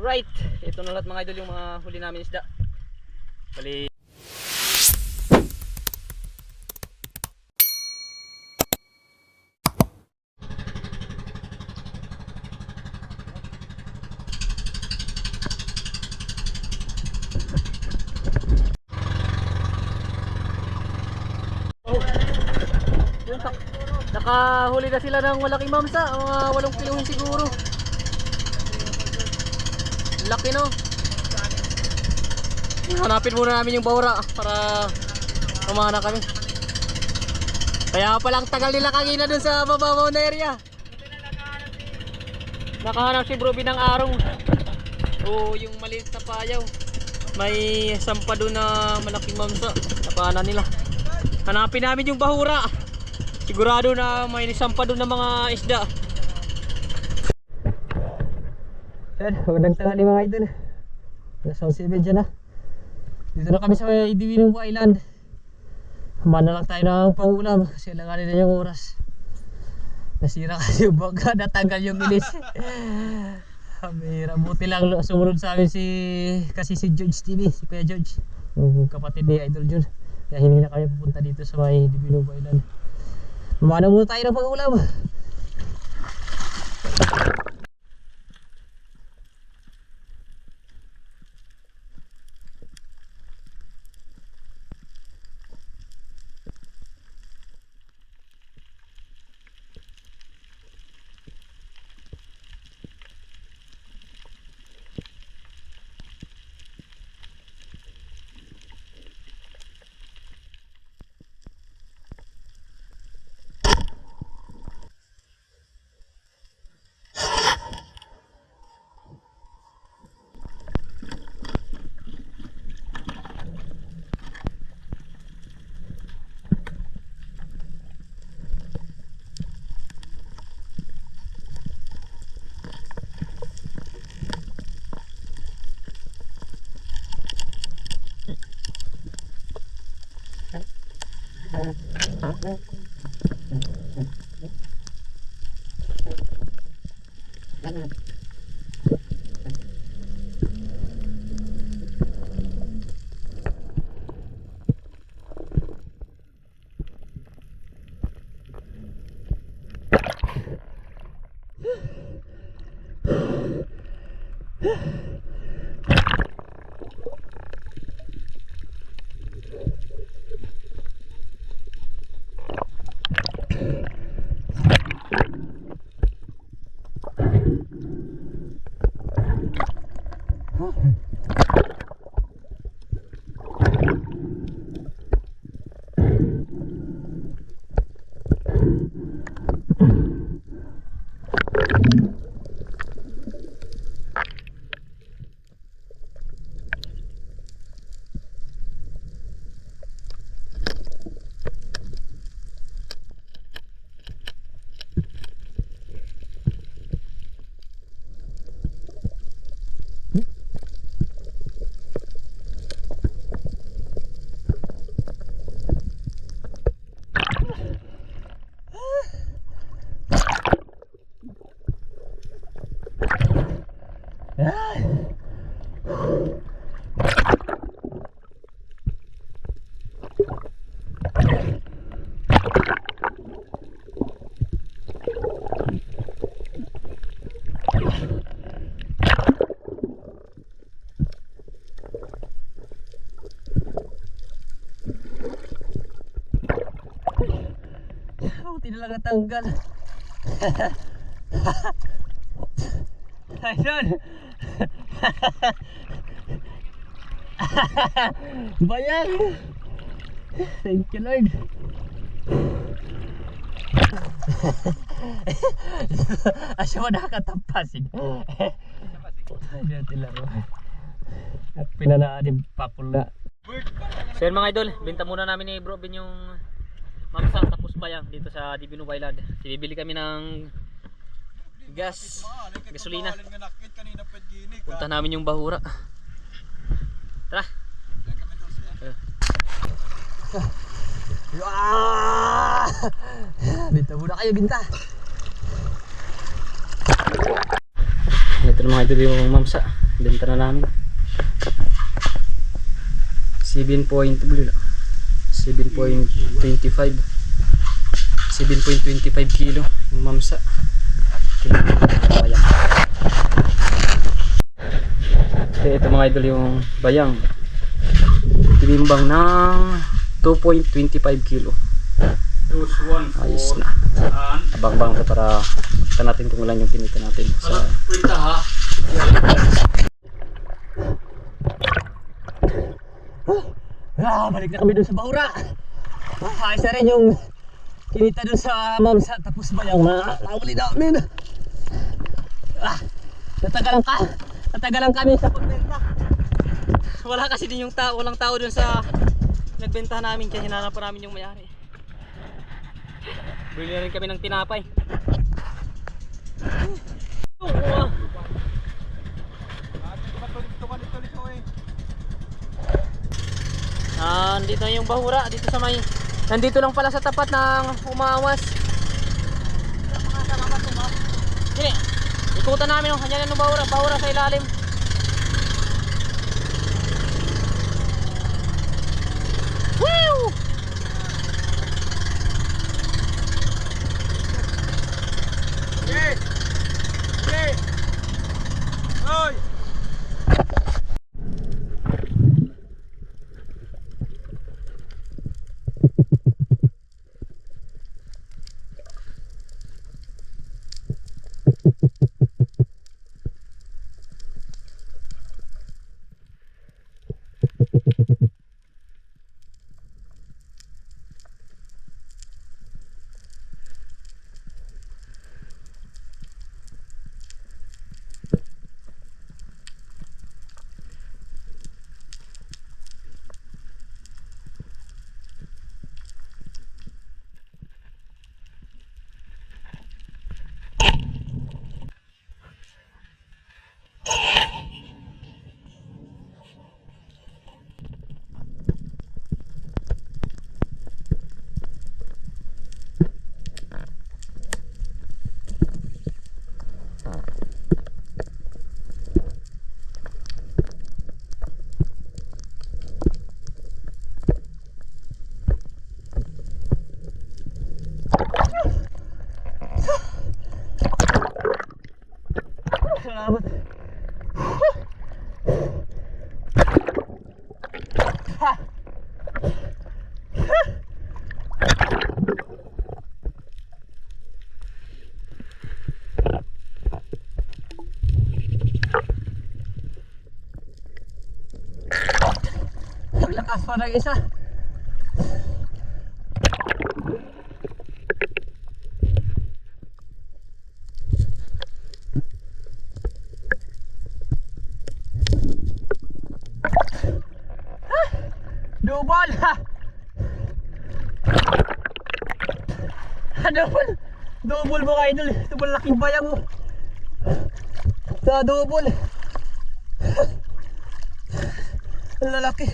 Alright, ito na lahat mga idol yung mga huli namin isda. Bali nakahuli na sila ng malaking mamsa, mga 8 kilohin siguro. Laki no. Hanapin muna namin yung bawra para umana kami. Kaya palang tagal nila kanina dun sa mababaw na area. Nakahanap si Bro ng arong. O yung maliit na payaw. May sampa doon na malaking mamsa. Napaanan nila. Hanapin namin yung bahura. Sigurado na may nisampa doon ng mga isda. Yan, magandang tanghali mga idol. Nasa 11 na. Dito na kami sa Divino Island. Humana lang tayo ng pangulam kasi langanin na yung oras. Nasira kasi yung baga, natanggal yung ilis. Mahirap, buti lang sumunod sa amin kasi si George TV, si Kuya George, yung kapatid ni Idol Jun. Kaya hindi na kami pupunta dito sa may Divino Island. Humana muna tayo ng pangulam. Buti na lang natanggal. Ayun. Bayang. Thank you Lord. Asya mo nakakatampasin. Ayun laro. At pinanaan yung pakul na. So yun mga idol, binta muna namin ni Bro Ben yung mamsa tapos bayang dito sa Divino Island. Bibili kami ng gasolina. Punta namin yung bahura. Tara. Binta muna kayo, binta. Ito na mga idol yung mamsa. benta na namin. 7.25 kilo yung mamsa. Bayang. Ito mga idol yung bayang. Tinimbang ng 2.25 kilo. Ayos na. Abang-bang ko para kita natin kung ilan yung kinita natin sa balik na kami dun sa Baura. Ayos na rin yung kinita dun sa mamsa. Tapos bayang na nauli namin. Natagalan kami sa pagbenta. Wala kasi din yung walang tao dun sa nagbenta namin, kaya hinanap pa namin yung mayari. Bili rin kami ng tinapay. Nandito na yung Bahura, dito sa may, nandito lang pala sa tapat ng Umawas. Sini, ikutan namin yung kanya ng Bahura sa ilalim. Woo! Okay. Okay. Oy. Salamat. Naglakas pa ng isa. Double! Double mga idol. Ito ba laking bayang mo? Sa double. Ang lalaki.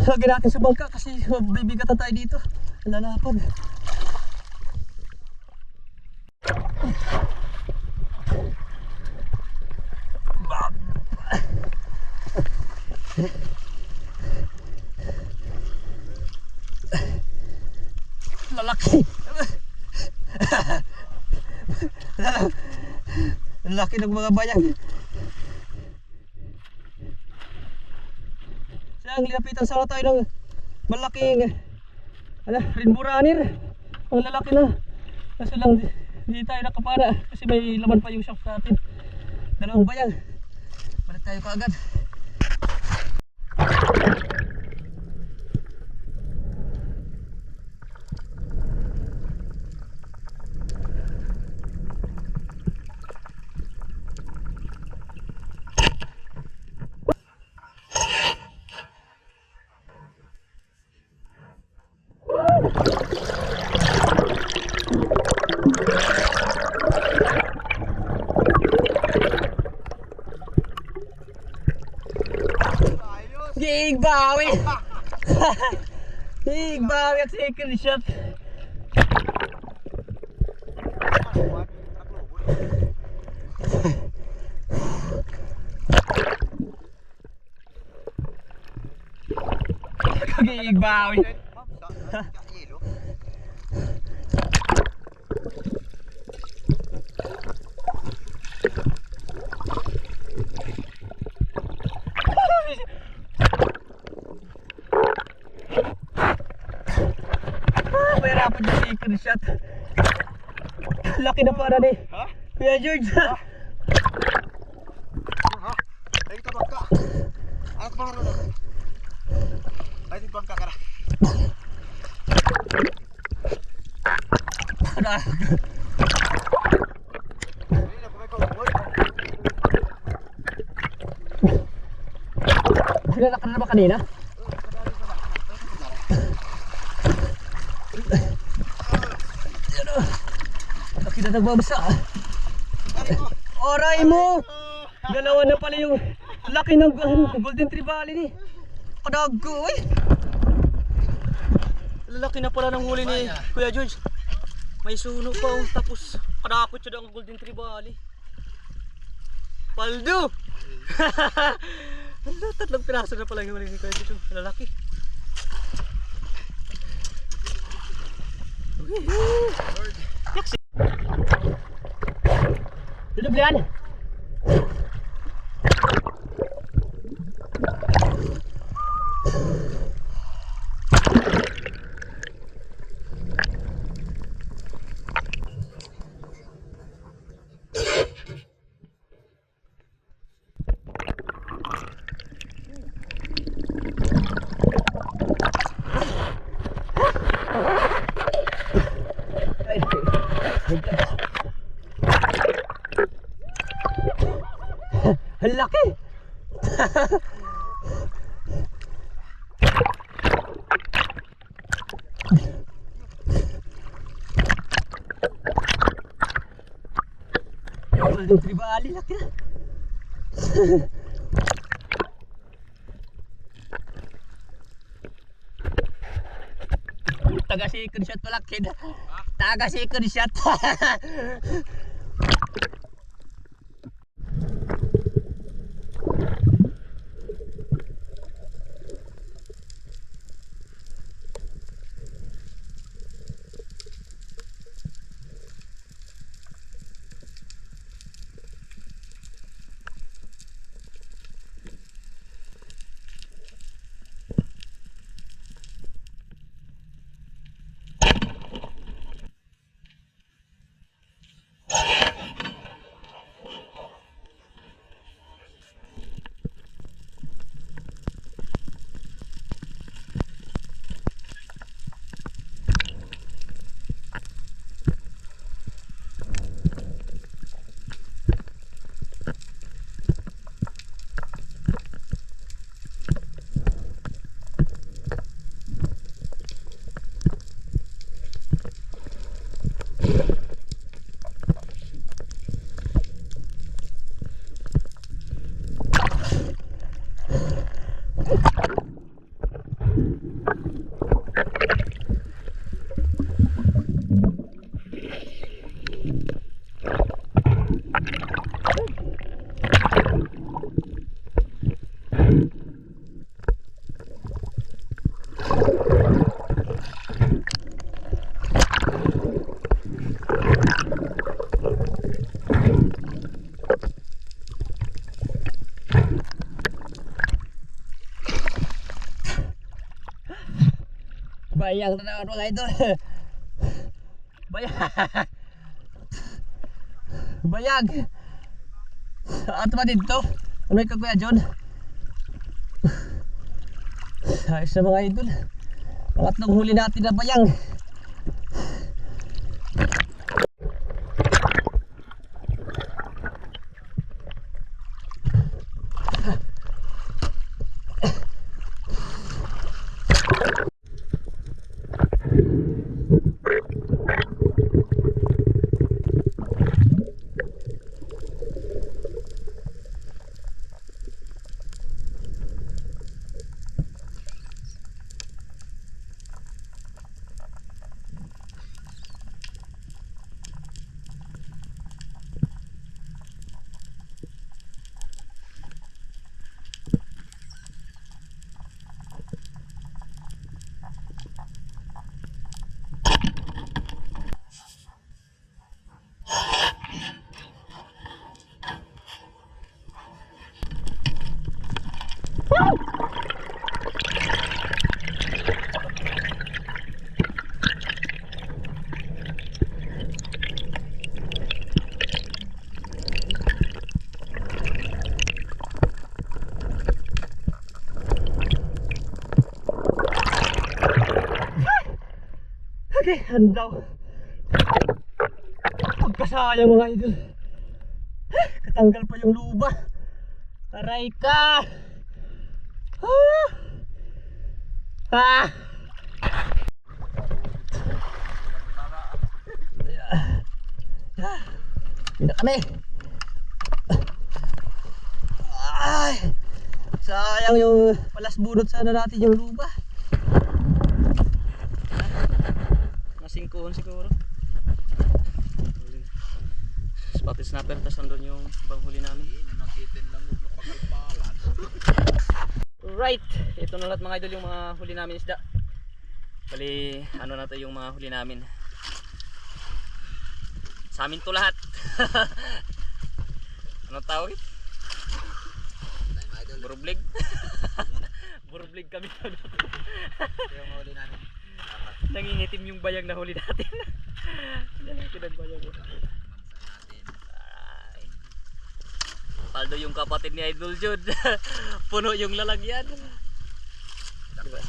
Lagyan natin sa bangka kasi bibigatan tayo dito. Ang lalapad. Lalaki. Lalaki ng mga bayang. Siyang linapitan sana tayo ng malaking rainbow runner. Ang lalaki na. Kaso lang hindi tayo nakapana kasi may laman pa yung shaft natin. Dalawang bayang. Balik tayo kaagad. Bawi! Bawi at second shot. Igbawi. Mahirapan dyan si Iker shot. Laki na para ni Kuya George. Ay, kita bangka. Anak bang ron. Ay, di bangka ka na. Sinalak ka na ba kanina? Yan o. Laki na nagbabasa. Oray mo! Dalawa na pala yung laki ng Golden Trevally ni. Kadago eh. Lalaki na pala ng huli ni Kuya George. May suno pa oh. Tapos kadakot siya ng Golden Trevally. Paldo! Hala, tatlong piraso na pala yung huli ni Kuya George. Lalaki. Yaksi! Dudublian! Ang laki! Golden Trevally, laki na! Taga second shot pala kid. Taga second shot. Bayang na naman mga idol. Bayang. Bayag. At ba dito? Ano yung Kuya John? Ayos na mga idol. Pangatlong huli natin na bayang. Okay, handaw. Pagkasayang mga idol. Katanggal pa yung luba. Aray ka. Ah. Ah. Hindi na kami. Ay, sayang yung palas bunot sana natin yung luba. Nasingkuhan siguro. Spotted snapper, tapos nandun yung banghuli namin. Nanakitin lang yung pagkalpalan. Right, ito na lahat mga idol yung mga huli namin isda. Bali, ano na to yung mga huli namin. Sa amin to lahat. Anong tawag? Burublig. Burublig kami. Yung mahuli namin. Nangingitim yung bayang na huli natin. Yan ang pinagbayang mo. Paldo yung kapatid ni Idol Jude. Puno yung lalagyan. Diba?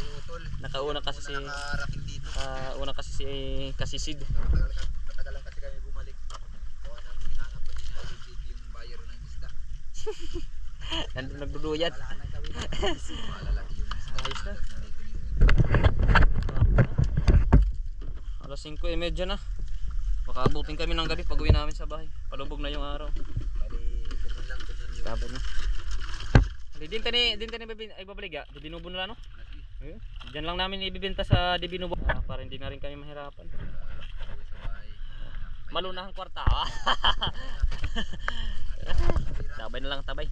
Nakauna kasi si Nakarating dito. una kasi si Sid. Natagalan kasi kami bumalik. Kuha nang hinahanap pa ni Najib yung buyer ng isda. Nandun nagduduyat. Wala nang gawin. Malalaki yung isda. Ayos na. Nandito ni Uy. Alas 5:30 na. Baka abutin kami ng gabi pag uwi namin sa bahay. Palubog na yung araw. Bali, bumulang ko na yung Sabad na. Din tani ay babaliga. Di binubo nila no? Ayun. Diyan lang namin ibibenta sa di binubo para hindi na rin kami mahirapan. Malunahang kwarta. Tabay na lang tabay.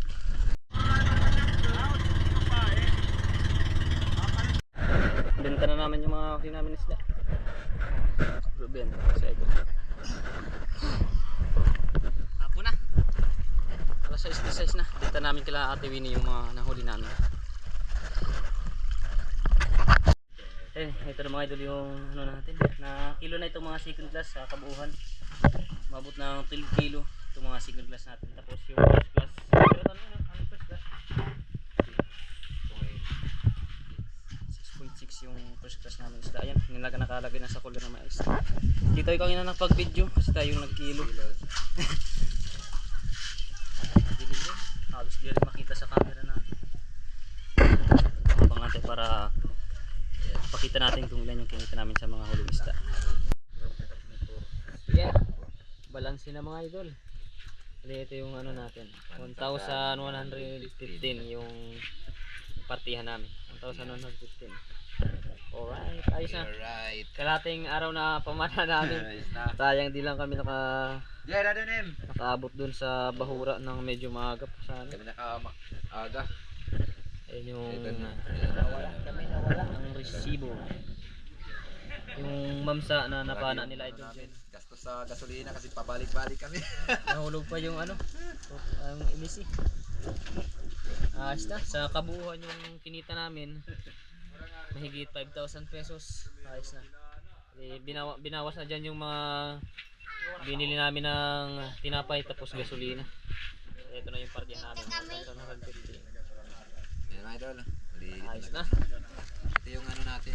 Benta na namin yung mga huli namin isda. Ruben, sa ego. Hapon na. Alas 6:16 na. Benta namin kila Ate Winnie yung mga nahuli namin. Ito na mga idol yung ano natin. Na kilo na itong mga second class sa kabuuhan. Mabot ng 12 kilo itong mga second class natin. Tapos yung first class. Pero ano first class? 6.6 yung first class namin isda. Ayan, nakalagay na sa cooler ng mais. Dito tayo kanina nagpag-video kasi tayo yung nagkilo. Halos di rin makita sa camera natin. Abang natin para pakita natin kung ilan yung kinita namin sa mga hulong isda. Yeah, balanse na mga idol. Ito yung ano natin, 1,115 yung partihan namin. 1,115. Alright, ayos na. Alright. Kalating araw na pamana namin. Sayang di lang kami Yeah, Radanem. nakaabot dun sa bahura ng medyo maaga pa sana. Kami naka-aga. Ayun yung Kami ang resibo. Yung mamsa na napana nila ito dyan. Gastos sa gasolina kasi pabalik-balik kami. Nahulog pa yung ano, ang emisi. Ayos na, sa kabuuan yung kinita namin, mahigit 5,000 pesos. Ayos na. Binawas na dyan yung mga binili namin ng tinapay tapos gasolina. Ito na yung partiyan namin. 1,150. Ayan mga idol. Ayos na. Ito yung ano natin.